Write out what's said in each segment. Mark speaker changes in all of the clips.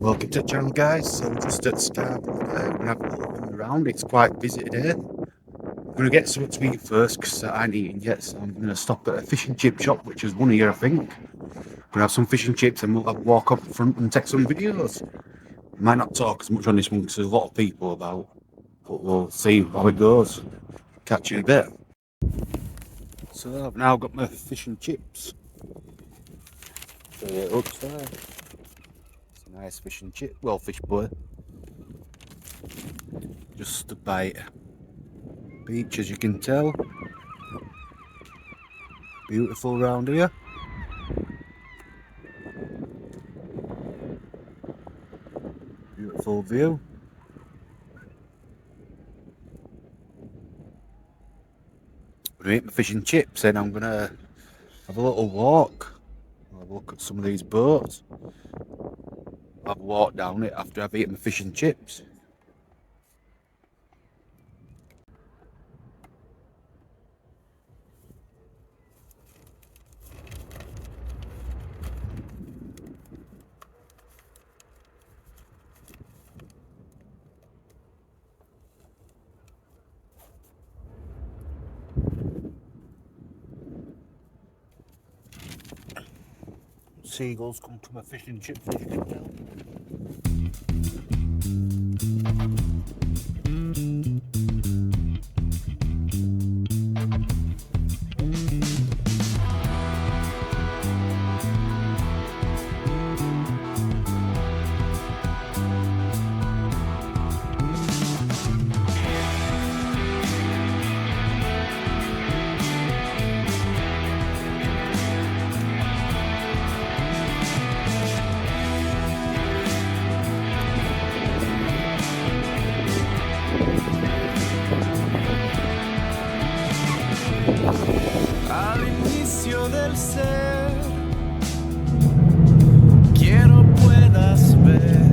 Speaker 1: Welcome to the channel, guys. So we're just at Scarborough. We're gonna have a little run around. It's quite busy today. I'm gonna get something to eat first because I ain't eating yet. So I'm gonna stop at a fish and chip shop, which is one here, I think. Gonna have some fish and chips, and we'll have a walk up front and take some videos. Might not talk as much on this one because there's a lot of people about, but we'll see how it goes. Catch you in a bit. So I've now got my fish and chips. So it looks there. It's a nice fish and chip, well, fish boy. Just a bite. Beach, as you can tell. Beautiful round here. Beautiful view. I'm gonna eat my fish and chips, then I'm gonna have a little walk. I'll have a look at some of these boats. I'll have a walk down it after I've eaten my fish and chips. Seagulls come to my fish and chips, as you can tell.
Speaker 2: Al inicio del ser, quiero puedas ver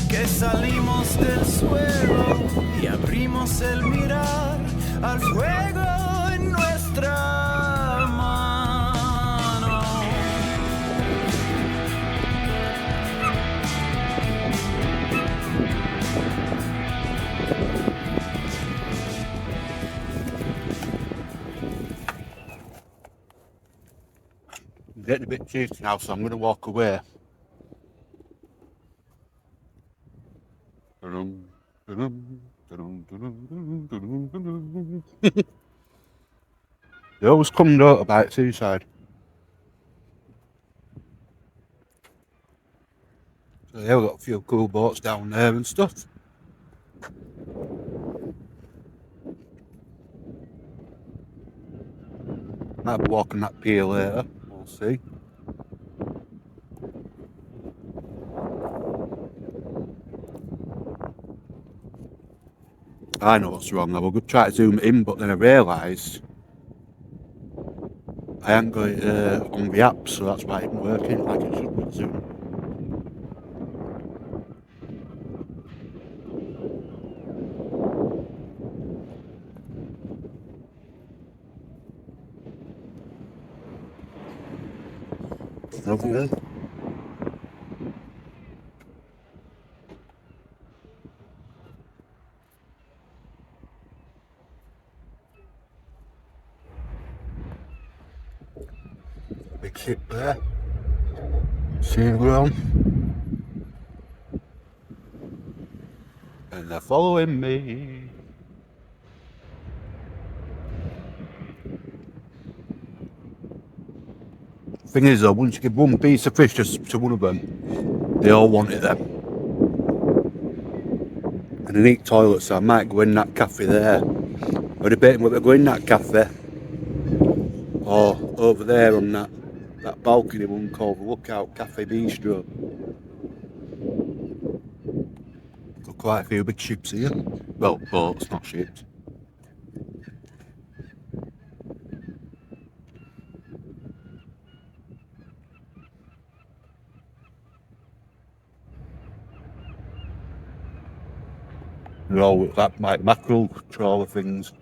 Speaker 2: que salimos del suelo y abrimos el mirar al fuego en nuestra mano.
Speaker 1: I'm getting a bit cheesy now, so I'm gonna walk away. They always come out about seaside. So yeah, we've got a few cool boats down there and stuff. Might be walking that pier later, we'll see. I know what's wrong. I was going to try to zoom it in, but then I realised I hadn't got it on the app, so that's why it isn't working like it should with Zoom. Over there. Big ship there. Seagulls. And they're following me. Thing is though, once you give one piece of fish to one of them, they all want it then. And they need toilets, so I might go in that cafe there. We're debating whether to go in that cafe or over there on that balcony one called the Lookout Cafe Bistro. Got quite a few big ships here. Well, boats, not ships. They're all that like mackerel trawler things.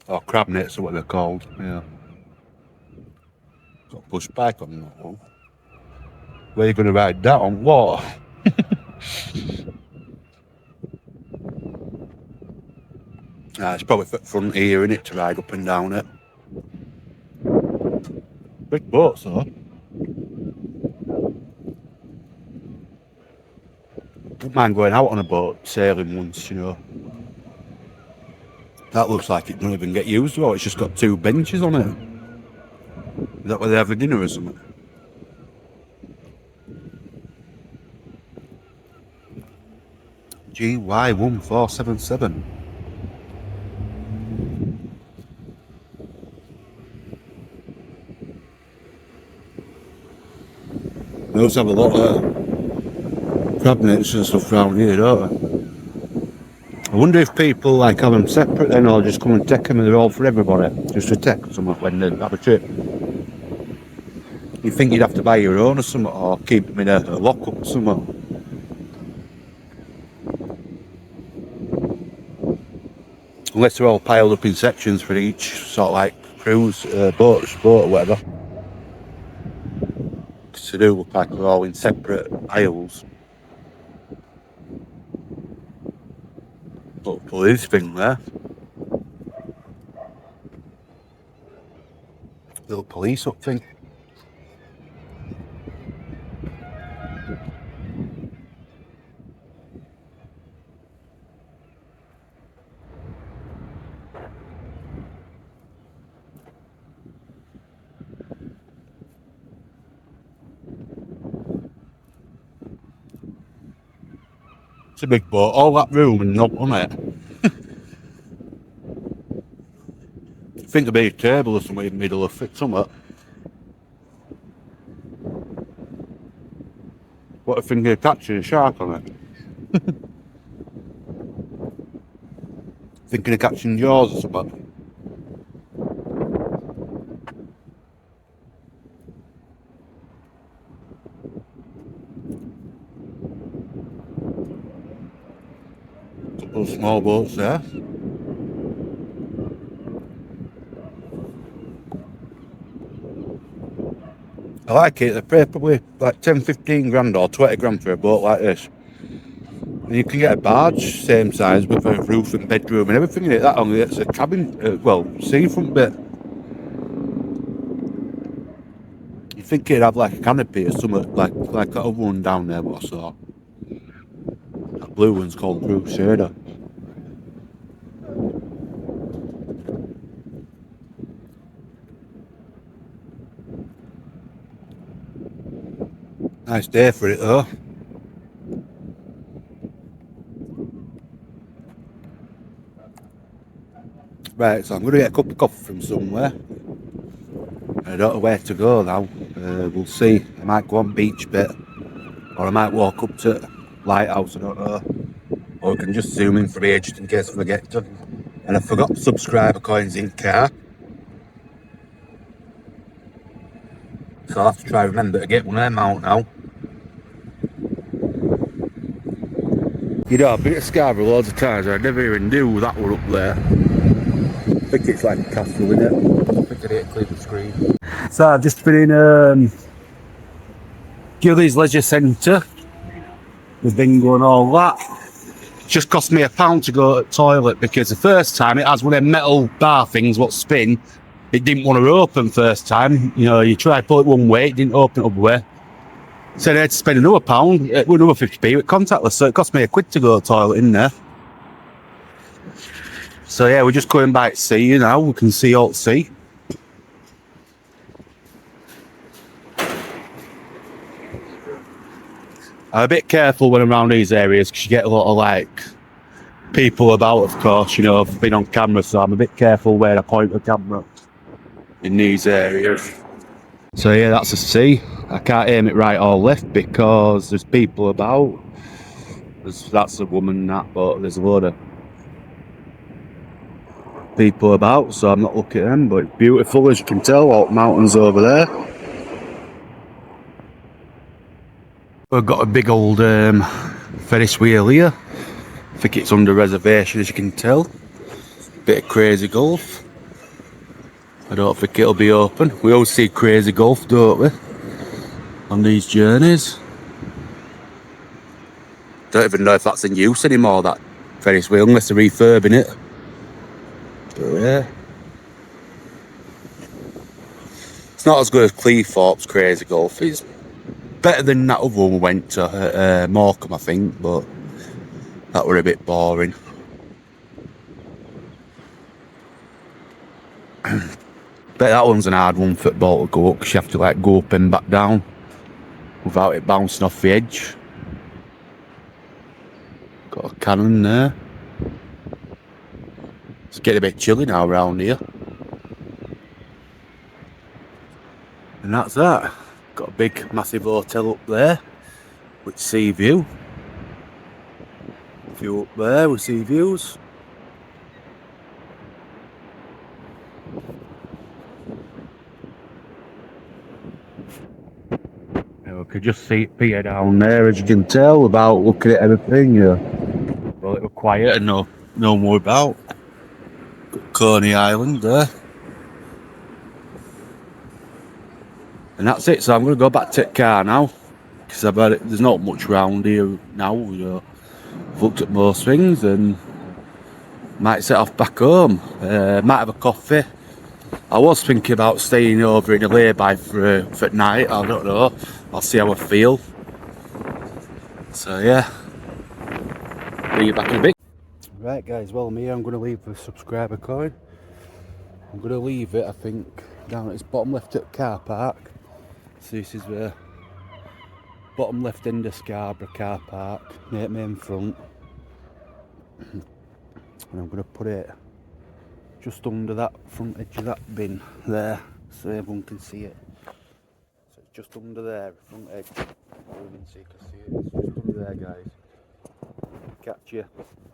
Speaker 1: Or crab nets are what they're called, yeah. Got push bike on that one. Where are you going to ride that on? What? It's probably for front here, innit, to ride up and down it. Big boats, though. Don't mind going out on a boat, sailing once, you know. That looks like it doesn't even get used well. It's just got 2 benches on it. Is that where they have a dinner or something? GY1477. They also have a lot of crab nets and stuff around here, don't they? I wonder if people like have them separate then, or just come and take them and they're all for everybody, just to take something when they have a trip. You think you'd have to buy your own or something, or keep them in a lock-up or something? Unless they're all piled up in sections for each sort of like cruise, boat or whatever. Because they do look like they're all in separate aisles. Little police thing there. Little police up thing. It's a big boat, all that room and not on it. I think there'd be a table or something in the middle of it, something. What if you're catching a shark on it? Thinking of catching jaws or something. Couple of small boats there. I like it, they pay probably like 10-15 grand or 20 grand for a boat like this. And you can get a barge, same size, with a roof and bedroom and everything in it. That only gets a cabin, well, seafront bit. You'd think it'd have like a canopy or something, like that other one down there, what I saw. That blue one's called Crusader. Nice day for it though. Right, so I'm going to get a cup of coffee from somewhere. I don't know where to go now. We'll see. I might go on beach bit, or I might walk up to Lighthouse, I don't know. Or I can just zoom in for age in case I forget to. And I forgot subscriber coins in car. So I'll have to try and remember to get one of them out now. You know, I've been to Scarborough loads of times, I never even knew that one up there. I think it's like a castle, isn't it? I think I need to clear the screen. So I've just been in Gillies Leisure Centre. We've been going all that. Just cost me £1 to go to the toilet because the first time it has one of them metal bar things what spin. It didn't want to open first time. You know, you try to pull it one way, it didn't open up way. So I had to spend another £1, another 50p with contactless, so it cost me £1 to go to the toilet in there. So yeah, we're just going by to sea now, we can see all the sea. I'm a bit careful when I'm around these areas because you get a lot of like people about, of course, you know, I've been on camera, so I'm a bit careful where I point the camera in these areas. So yeah, that's the sea. I can't aim it right or left because there's people about. That's a woman, but there's a load of people about, so I'm not looking at them, but it's beautiful as you can tell, all the mountains over there. We've got a big old Ferris wheel here. I think it's under reservation as you can tell. Bit of Crazy Golf. I don't think it'll be open. We always see Crazy Golf, don't we? on these journeys. Don't even know if that's in use anymore, that Ferris wheel, unless they're refurbing it. But yeah. It's not as good as Cleethorpes Crazy Golf. It's better than that other one we went to, Morecambe, I think, but that were a bit boring. Bet that one's an hard one for the ball to go up, because you have to like go up and back down without it bouncing off the edge. Got a cannon there. It's getting a bit chilly now around here. And that's that. Got a big massive hotel up there with sea view. View up there with sea views. We could just see it pier down there, as you can tell, without looking at anything. Well, it was quiet and no more about. Got Coney Island there. And that's it, so I'm going to go back to the car now, because there's not much round here now. I've looked at most things and might set off back home. Might have a coffee. I was thinking about staying over in a lay-by for night. I don't know. I'll see how I feel. So yeah, see you back in a bit. Right guys, well I'm here. I'm going to leave the subscriber coin. I'm going to leave it, I think, down at its bottom left at the car park. So this is the bottom left end of Scarborough car park, near main front. And I'm going to put it just under that front edge of that bin there, so everyone can see it. So it's just under there, front edge. Everyone so you can see it. It's just under there, guys. Catch you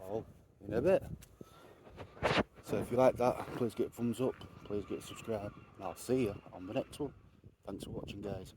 Speaker 1: all in a bit. So if you like that, please get a thumbs up, please get subscribed, and I'll see you on the next one. Thanks for watching, guys.